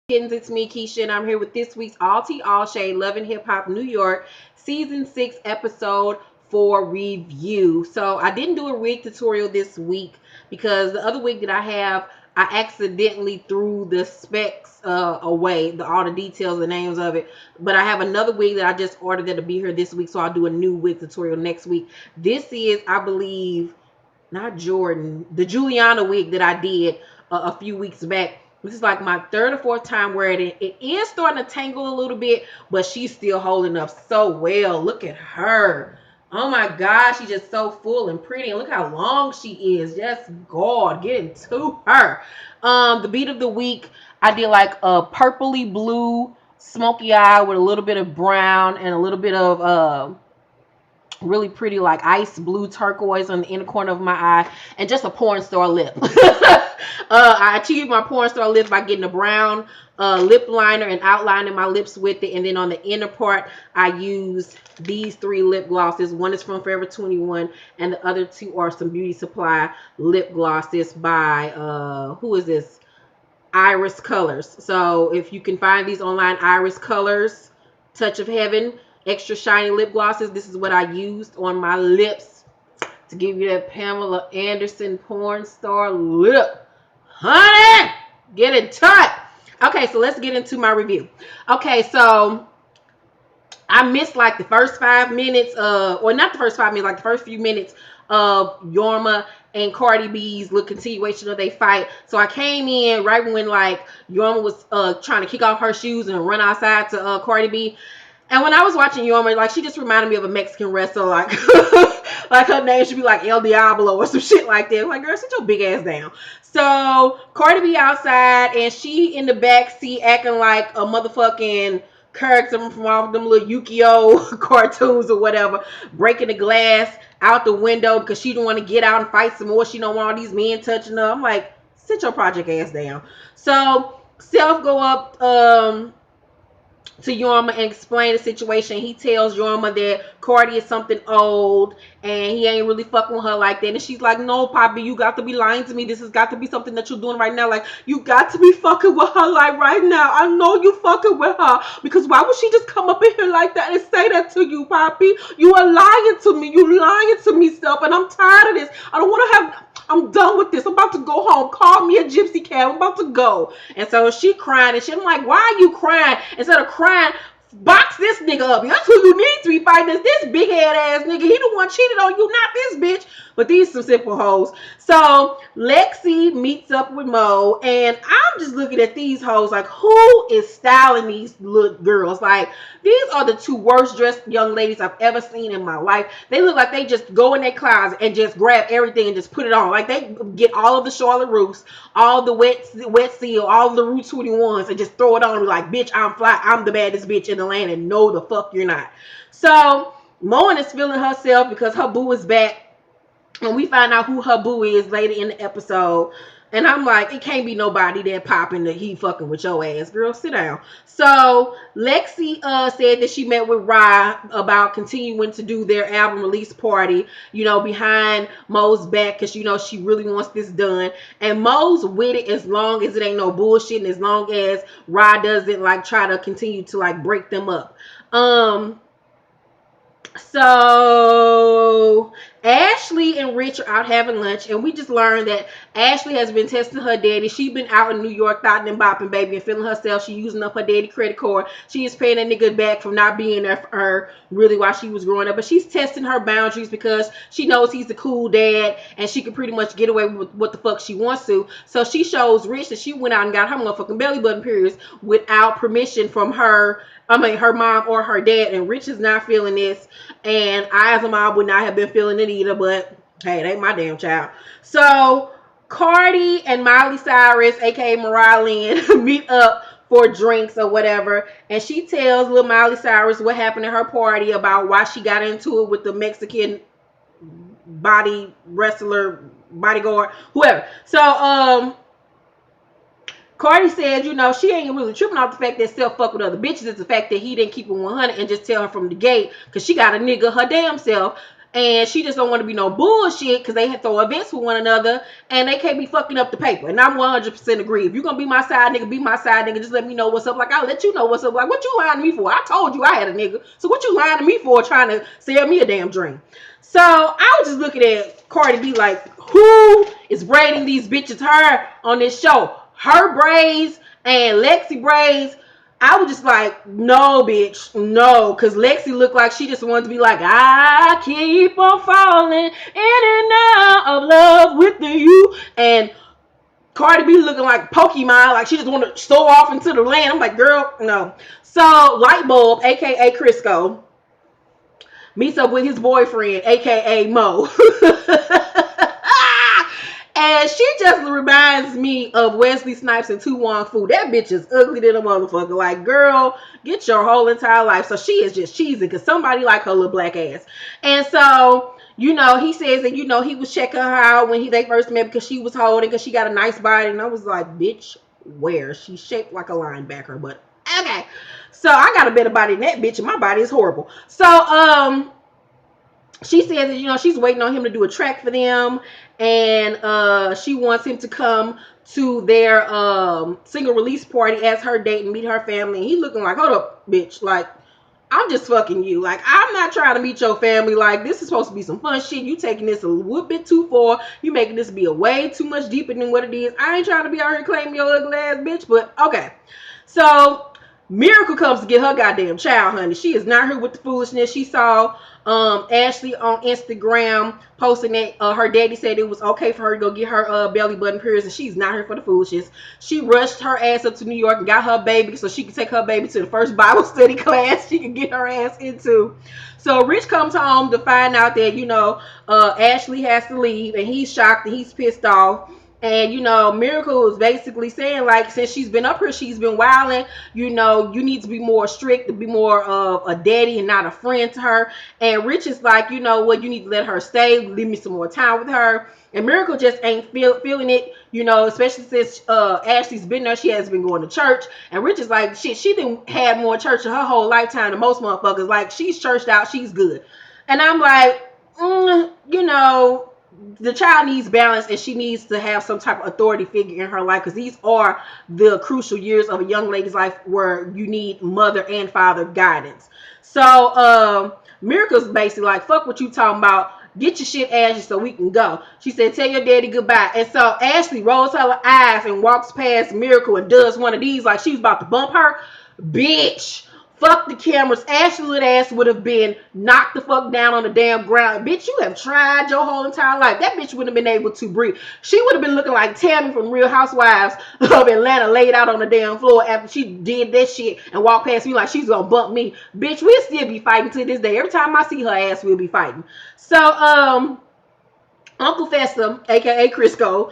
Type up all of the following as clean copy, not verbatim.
Kittens, it's me, Keisha, and I'm here with this week's All Tea All Shade Love and Hip Hop New York Season 6 episode for review. So I didn't do a wig tutorial this week because the other wig that I have, I accidentally threw the specs away, all the details, the names of it. But I have another wig that I just ordered that'll be here this week, so I'll do a new wig tutorial next week. This is, I believe, not Jordan, the Juliana wig that I did a few weeks back. This is like my third or fourth time wearing it. It is starting to tangle a little bit, but she's still holding up so well. Look at her. Oh my gosh, she's just so full and pretty. And look how long she is. Just God, getting to her. The beat of the week, I did like a purpley blue smoky eye with a little bit of brown and a little bit of really pretty like ice blue turquoise on the inner corner of my eye, and just a porn star lip. I achieved my porn star lip by getting a brown lip liner and outlining my lips with it, and then on the inner part I used these three lip glosses. One is from Forever 21 and the other two are some Beauty Supply lip glosses by who is this, Iris Colors. So if you can find these online, Iris Colors Touch of Heaven extra shiny lip glosses. This is what I used on my lips to give you that Pamela Anderson porn star lip. Honey, get it tight. Okay, so let's get into my review. Okay, so I missed like the first 5 minutes or not the first 5 minutes, like the first few minutes of Yorma and Cardi B's little continuation of their fight. So I came in right when like Yorma was trying to kick off her shoes and run outside to Cardi B. And when I was watching Yorma, like she just reminded me of a Mexican wrestler, like like her name should be like El Diablo or some shit like that. I'm like, girl, sit your big ass down. So Cardi B outside and she in the back seat acting like a motherfucking character from all them little Yu-Gi-Oh cartoons or whatever, breaking the glass out the window because she don't want to get out and fight some more. She don't want all these men touching her. I'm like, sit your project ass down. So Self go up to Yorma and explain the situation. He tells Yorma that Cardi is something old and he ain't really fucking with her like that. And she's like, no, Poppy, you got to be lying to me. This has got to be something that you're doing right now. Like, you got to be fucking with her like right now. I know you fucking with her. Because why would she just come up in here like that and say that to you, Poppy? You are lying to me. You lying to me, Self. And I'm tired of this. I don't want to have... I'm done with this. I'm about to go home. Call me a gypsy cab. I'm about to go. And so she crying and shit. I'm like, why are you crying? Instead of crying, box this nigga up. That's who you need to be fighting. Is this big head ass nigga. He the one cheated on you, not this bitch. But these some simple hoes. So Lexi meets up with Mo, and I'm just looking at these hoes like, who is styling these little girls? Like, these are the two worst dressed young ladies I've ever seen in my life. They look like they just go in their closet and just grab everything and just put it on. Like they get all of the Charlotte Russe, all the wet seal, all the Route 21s, and just throw it on and be like, bitch, I'm fly. I'm the baddest bitch in the land, and no, the fuck you're not. So Moen is feeling herself because her boo is back. And we find out who her boo is later in the episode. And I'm like, it can't be nobody that popping that he fucking with your ass. Girl, sit down. So Lexi said that she met with Rye about continuing to do their album release party, you know, behind Mo's back, because, you know, she really wants this done. And Mo's with it as long as it ain't no bullshit, and as long as Rye doesn't like try to continue to like break them up. So Ashley and Rich are out having lunch, and we just learned that Ashley has been testing her daddy. She's been out in New York, thotting and bopping, baby, and feeling herself. She using up her daddy credit card. She is paying that nigga back from not being there for her really while she was growing up. But she's testing her boundaries because she knows he's the cool dad, and she can pretty much get away with what the fuck she wants to. So she shows Rich that she went out and got her motherfucking belly button pierced without permission from her. I mean, her mom or her dad, and Rich is not feeling this, and I as a mom would not have been feeling it either, but hey, it ain't my damn child. So Cardi and Miley Cyrus, aka Mariah Lynn, meet up for drinks or whatever, and she tells little Miley Cyrus what happened at her party, about why she got into it with the Mexican body wrestler, bodyguard, whoever. So Cardi said, you know, she ain't really tripping off the fact that Self fuck with other bitches. It's the fact that he didn't keep it 100 and just tell her from the gate, because she got a nigga her damn self. and she just don't want to be no bullshit because they had throw events with one another and they can't be fucking up the paper. And I'm 100% agree. If you're gonna be my side nigga, be my side nigga. Just let me know what's up. Like, I'll let you know what's up. Like, what you lying to me for? I told you I had a nigga. So what you lying to me for, trying to sell me a damn dream? So I was just looking at Cardi B like, who is braiding these bitches' hair on this show? Her braids and Lexi braids. I was just like, no, bitch, no, because Lexi looked like she just wanted to be like, I keep on falling in and out of love with you. And Cardi B looking like Pokemon, like she just want to soar off into the land. I'm like, girl, no. So Lightbulb, aka Crisco, meets up with his boyfriend, aka Mo. And she just reminds me of Wesley Snipes and Tu Wong Fu. That bitch is ugly than a motherfucker. Like, girl, get your whole entire life. So she is just cheesy because somebody like her little black ass. And so, he says that, he was checking her out when they first met because she was holding, because she got a nice body. And I was like, bitch, where? She's shaped like a linebacker, but okay. So I got a better body than that bitch, and my body is horrible. So, she says that, she's waiting on him to do a track for them, and she wants him to come to their single release party as her date and meet her family. And he looking like, hold up, bitch, like, I'm just fucking you. Like, I'm not trying to meet your family. Like, this is supposed to be some fun shit. You taking this a little bit too far. You making this be a way too much deeper than what it is. I ain't trying to be out here claiming your ugly ass bitch, but okay. So Miracle comes to get her goddamn child, honey. She is not here with the foolishness. She saw Ashley on Instagram posting that her daddy said it was okay for her to go get her belly button pierced, and she's not here for the foolishness. She rushed her ass up to New York and got her baby so she could take her baby to the first Bible study class she could get her ass into. So Rich comes home to find out that, Ashley has to leave, and he's shocked and he's pissed off. And, Miracle is basically saying, like, since she's been up here, she's been wilding, you need to be more strict, to be more of a daddy and not a friend to her. And Rich is like, you know what, you need to let her stay, leave me some more time with her. And Miracle just ain't feeling it, especially since Ashley's been there. She has been going to church. And Rich is like, shit, she didn't have more church in her whole lifetime than most motherfuckers. Like, she's churched out, she's good. And I'm like, the child needs balance, and she needs to have some type of authority figure in her life, because these are the crucial years of a young lady's life where you need mother and father guidance. So Miracle's basically like, fuck what you talking about, get your shit, Ashley, so we can go. She said, tell your daddy goodbye. And so Ashley rolls her eyes and walks past Miracle and does one of these like she was about to bump her. Bitch, fuck the cameras. Ashley's ass would have been knocked the fuck down on the damn ground. Bitch, you have tried your whole entire life. That bitch wouldn't have been able to breathe. She would have been looking like Tammy from Real Housewives of Atlanta, laid out on the damn floor after she did that shit and walked past me like she's gonna bump me. Bitch, we'll still be fighting to this day. Every time I see her ass, we'll be fighting. So, Uncle Fester, aka Crisco,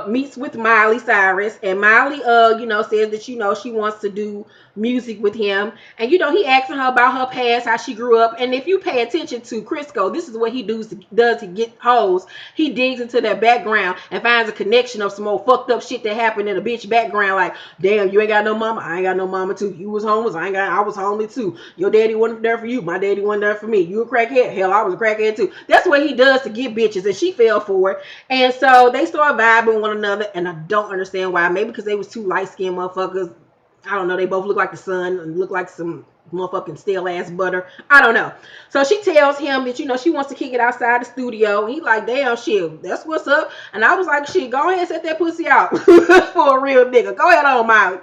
meets with Miley Cyrus, and Miley, says that she wants to do music with him, and he asking her about her past, how she grew up. And if you pay attention to Crisco, this is what he does to get hoes. He digs into their background and finds a connection of some old fucked up shit that happened in a bitch background. Like, damn, you ain't got no mama, I ain't got no mama too. You was homeless, I was homely too. Your daddy wasn't there for you, my daddy wasn't there for me. You a crackhead, hell, I was a crackhead too. That's what he does to get bitches, and she fell for it. And so they start vibing one another, and I don't understand why. Maybe because they was two light-skinned motherfuckers. I don't know. They both look like the sun and look like some motherfucking stale ass butter. I don't know. So she tells him that, she wants to kick it outside the studio. And he like, damn, shit, that's what's up. And I was like, shit, go ahead and set that pussy out for a real nigga. Go ahead on, Molly.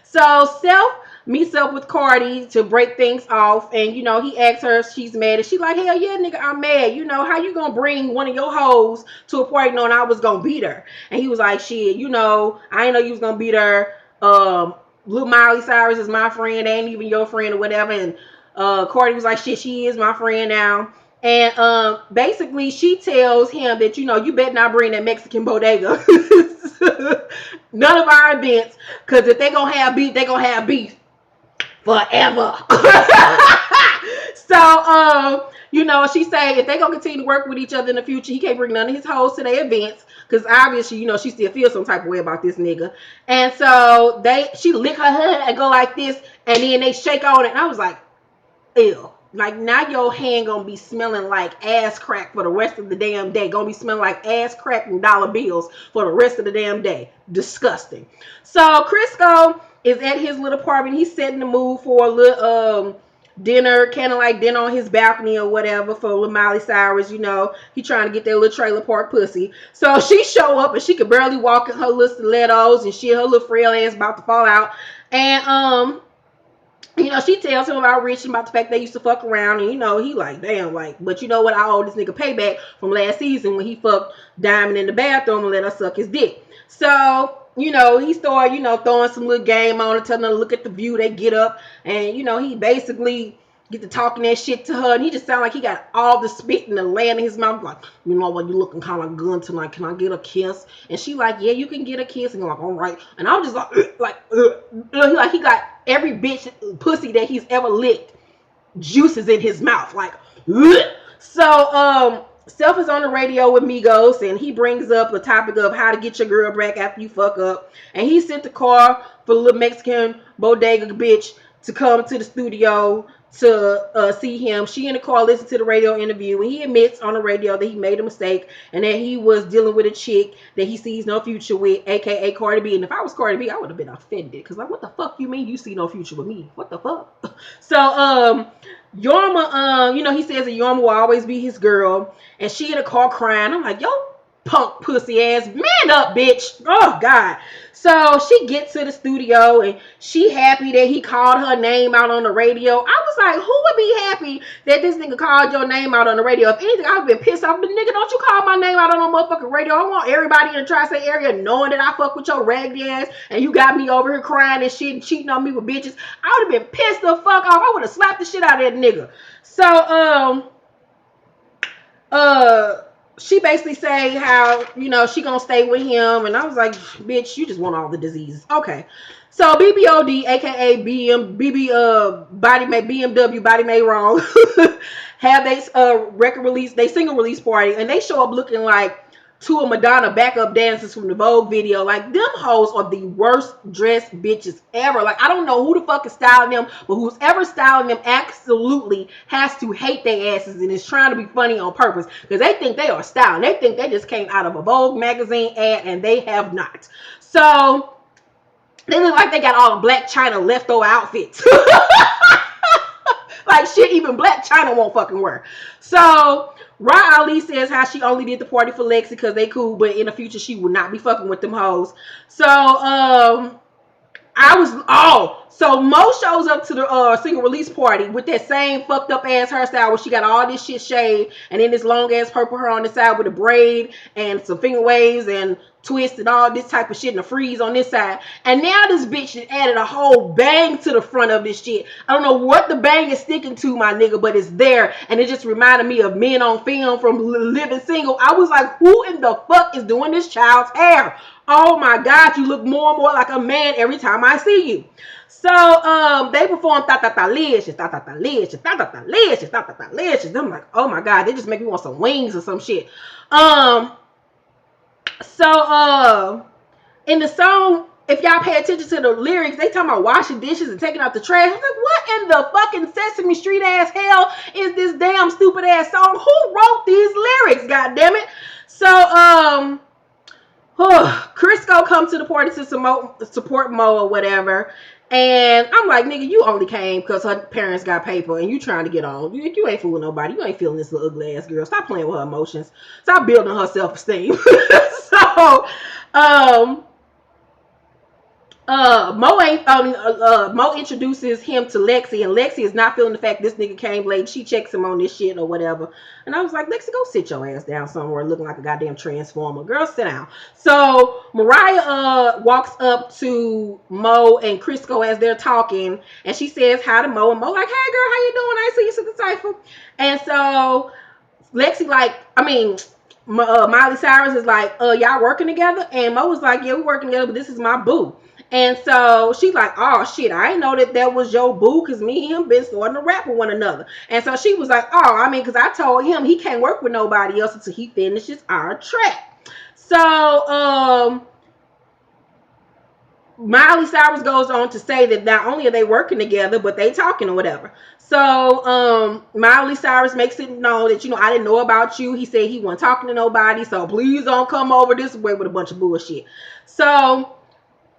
So Self meets up with Cardi to break things off, and he asks her if she's mad, and she like, hell yeah, nigga, I'm mad. How you gonna bring one of your hoes to a party knowing I was gonna beat her? And he was like, shit, I ain't know you was gonna beat her. Little Miley Cyrus is my friend, ain't even your friend or whatever. And Cardi was like, shit, she is my friend now. And basically she tells him that, you better not bring that Mexican bodega none of our events, because if they gonna have beef, they gonna have beef forever. So she say if they gonna continue to work with each other in the future, he can't bring none of his hoes to their events, because obviously she still feels some type of way about this nigga. And so she lick her head and go like this, and then they shake on it, and I was like, ew. Like, now your hand gonna be smelling like ass crack for the rest of the damn day. Gonna be smelling like ass crack and dollar bills for the rest of the damn day. Disgusting. So Crisco is at his little apartment. He's setting the mood for a little dinner, kind of like dinner on his balcony or whatever for little Miley Cyrus. You know, he trying to get that little trailer park pussy. So she show up and she could barely walk in her little stilettos and shit. Her little frail ass about to fall out. And you know, she tells him about Rich and about the fact they used to fuck around, and you know, he like, damn, like, but you know what, I owe this nigga payback from last season when he fucked Diamond in the bathroom and let her suck his dick. So, you know, he started, you know, throwing some little game on her, telling her to look at the view. They get up, and you know, he basically get to talking that shit to her, and he just sound like he got all the spit in the land in his mouth, like, you know what, you looking kind of good tonight, can I get a kiss? And she like, yeah, you can get a kiss. And I'm like, all right. And I was just like he got every bitch pussy that he's ever licked juices in his mouth, like, ugh. So Self is on the radio with Migos, and he brings up the topic of how to get your girl back after you fuck up. And he sent the car for the little Mexican bodega bitch to come to the studio to see him. She in the car listened to the radio interview, and he admits on the radio that he made a mistake and that he was dealing with a chick that he sees no future with, aka Cardi B. And if I was Cardi B, I would have been offended, because like, what the fuck you mean you see no future with me? What the fuck? So Yorma, you know, he says that Yorma will always be his girl, and she in the car crying. I'm like, yo, punk pussy ass, man up, bitch. Oh God. So she gets to the studio and she happy that he called her name out on the radio. I was like, who would be happy that this nigga called your name out on the radio? If anything, I would have been pissed off. But nigga, don't you call my name out on no motherfucking radio. I want everybody in the tri-state area knowing that I fuck with your raggedy ass and you got me over here crying and shit and cheating on me with bitches. I would have been pissed the fuck off. I would have slapped the shit out of that nigga. So she basically say how, you know, she gonna stay with him, and I was like, bitch, you just want all the diseases. Okay. So BBOD, aka BMW Body Made Wrong, have they record release, they single release party, and they show up looking like two of Madonna backup dancers from the Vogue video. Like, them hoes are the worst dressed bitches ever. Like, I don't know who the fuck is styling them, but who's ever styling them absolutely has to hate their asses and is trying to be funny on purpose, because they think they are styling. They think they just came out of a Vogue magazine ad, and they have not. So they look like they got all Black China leftover outfits. Like, shit, even Black China won't fucking wear. So Ra Ali says how she only did the party for Lexi because they cool, but in the future she will not be fucking with them hoes. So so Mo shows up to the single release party with that same fucked up ass hairstyle where she got all this shit shaved and then this long ass purple hair on the side with a braid and some finger waves and twist and all this type of shit and a freeze on this side. And now this bitch has added a whole bang to the front of this shit. I don't know what the bang is sticking to, my nigga, but it's there. And it just reminded me of Men on Film from Living Single. I was like, who in the fuck is doing this child's hair? Oh my God, you look more and more like a man every time I see you. So they perform ta ta ta licious, ta ta ta licious, ta ta ta licious, ta ta ta licious. I'm like, oh my God, they just make me want some wings or some shit. So in the song, if y'all pay attention to the lyrics, they talking about washing dishes and taking out the trash. I'm like, what in the fucking Sesame Street ass hell is this damn stupid ass song? Who wrote these lyrics? God damn it. So Crisco come to the party to support Mo or whatever. And I'm like, nigga, you only came because her parents got paper and you trying to get on. You ain't fooling nobody. You ain't feeling this little ugly ass girl. Stop playing with her emotions. Stop building her self-esteem. So, Mo introduces him to Lexi, and Lexi is not feeling the fact this nigga came late. She checks him on this shit or whatever. And I was like, Lexi, go sit your ass down somewhere looking like a goddamn transformer. Girl, sit down. So Mariah walks up to Mo and Crisco as they're talking, and she says hi to Mo, and Mo like, hey girl, how you doing? I see you to the cipher. And so Lexi Miley Cyrus is like, y'all working together? And Mo was like, yeah, we working together, but this is my boo. And so she's like, oh shit, I didn't know that was your boo, because me and him been starting to rap with one another. And so she was like, because I told him he can't work with nobody else until he finishes our track. So Miley Cyrus goes on to say that not only are they working together, but they talking or whatever. So Miley Cyrus makes it known that, I didn't know about you. He said he wasn't talking to nobody, so please don't come over this way with a bunch of bullshit. So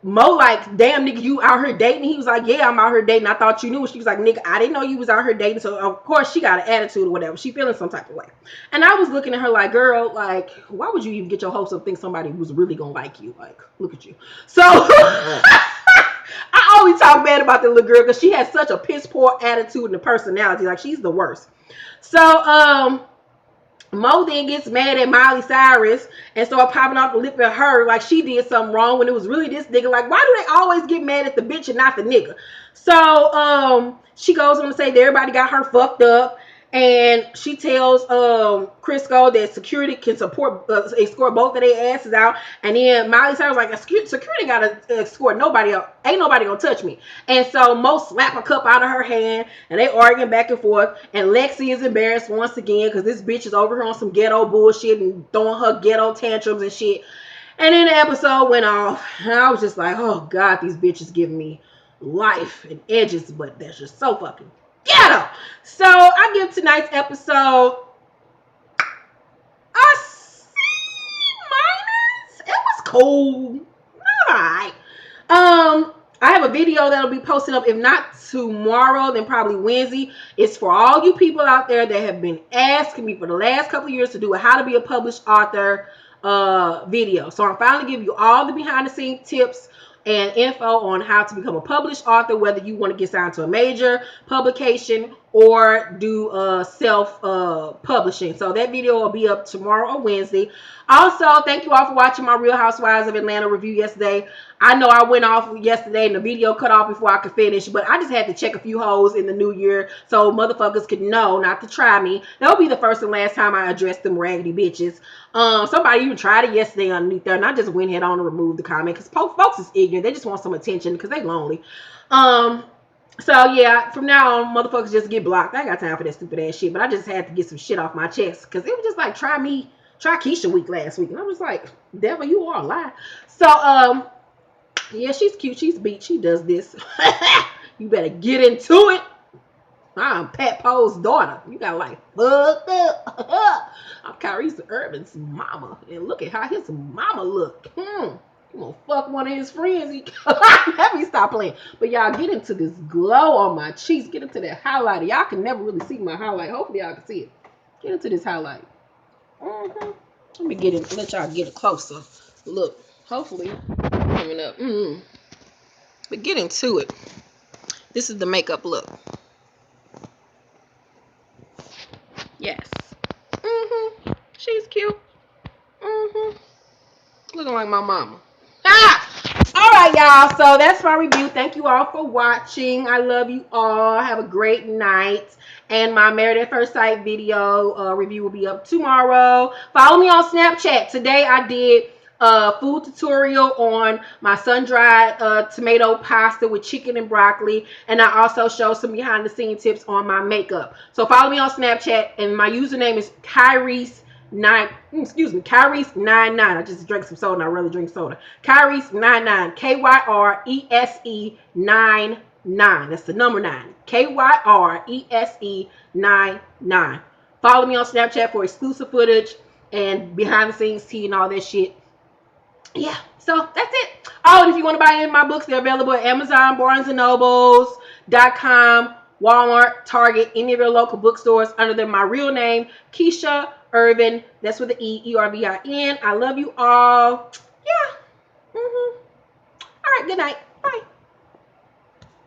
Mo like, damn nigga, you out here dating? He was like, yeah, I'm out here dating. I thought you knew. She was like, nigga, I didn't know you was out here dating. So of course she got an attitude or whatever. She feeling some type of way. And I was looking at her like, girl, like, why would you even get your hopes up think somebody was really gonna like you? Like, look at you. So I always talk bad about the little girl because she has such a piss poor attitude and a personality. Like, she's the worst. So Mo then gets mad at Miley Cyrus and start popping off the lip at her like she did something wrong when it was really this nigga. Like, why do they always get mad at the bitch and not the nigga? So she goes on to say that everybody got her fucked up. And she tells Crisco that security can escort both of their asses out. And then Miley Cyrus like, security gotta escort nobody else. Ain't nobody gonna touch me. And so Mo slap a cup out of her hand, and they arguing back and forth. And Lexi is embarrassed once again because this bitch is over here on some ghetto bullshit and throwing her ghetto tantrums and shit. And then the episode went off, and I was just like, oh God, these bitches giving me life and edges, but that's just so fucking ghetto. So I give tonight's episode a C minus. It was cool. Alright. I have a video that'll be posted up, if not tomorrow, then probably Wednesday. It's for all you people out there that have been asking me for the last couple of years to do a how to be a published author video. So I'm finally giving you all the behind the scenes tips and info on how to become a published author, whether you want to get signed to a major publication or do self publishing. So that video will be up tomorrow or Wednesday. Also, thank you all for watching my Real Housewives of Atlanta review yesterday. I know I went off yesterday and the video cut off before I could finish, but I just had to check a few holes in the new year so motherfuckers could know not to try me. That'll be the first and last time I address them raggedy bitches. Somebody even tried it yesterday underneath there, and I just went head on to remove the comment because folks is ignorant. They just want some attention because they lonely. So yeah, from now on, motherfuckers just get blocked. I ain't got time for that stupid ass shit, but I just had to get some shit off my chest because it was just like, try Keisha week last week, and I was like, devil, you are a lie. So yeah, she's cute, she's beat, she does this. You better get into it. I'm Pat Poe's daughter. You got like fucked up. I'm Kyrie's Urban's mama, and look at how his mama look. You gonna fuck one of his friends? Let me stop playing. But y'all, get into this glow on my cheeks. Get into that highlighter. Y'all can never really see my highlight. Hopefully y'all can see it. Get into this highlight. Let me get it. Let y'all get it closer. Look. Hopefully coming up. But get into it. This is the makeup look. Yes. She's cute. Looking like my mama. Alright, y'all. So that's my review. Thank you all for watching. I love you all. Have a great night. And my Married at First Sight video review will be up tomorrow. Follow me on Snapchat. Today I did a food tutorial on my sun-dried tomato pasta with chicken and broccoli. And I also showed some behind the scenes tips on my makeup. So follow me on Snapchat. And my username is Kyrese99. I just drank some soda and I really drink soda. Kyrese99. Kyrese99. That's the number 9. Kyrese99. Follow me on Snapchat for exclusive footage and behind the scenes tea and all that shit. Yeah, so that's it. Oh, and if you want to buy any of my books, they're available at Amazon, BarnesandNobles.com, Walmart, Target, any of your local bookstores under my real name, Keisha Irvin. That's with the E-R-V-I-N. I love you all. Yeah. All right, good night. Bye.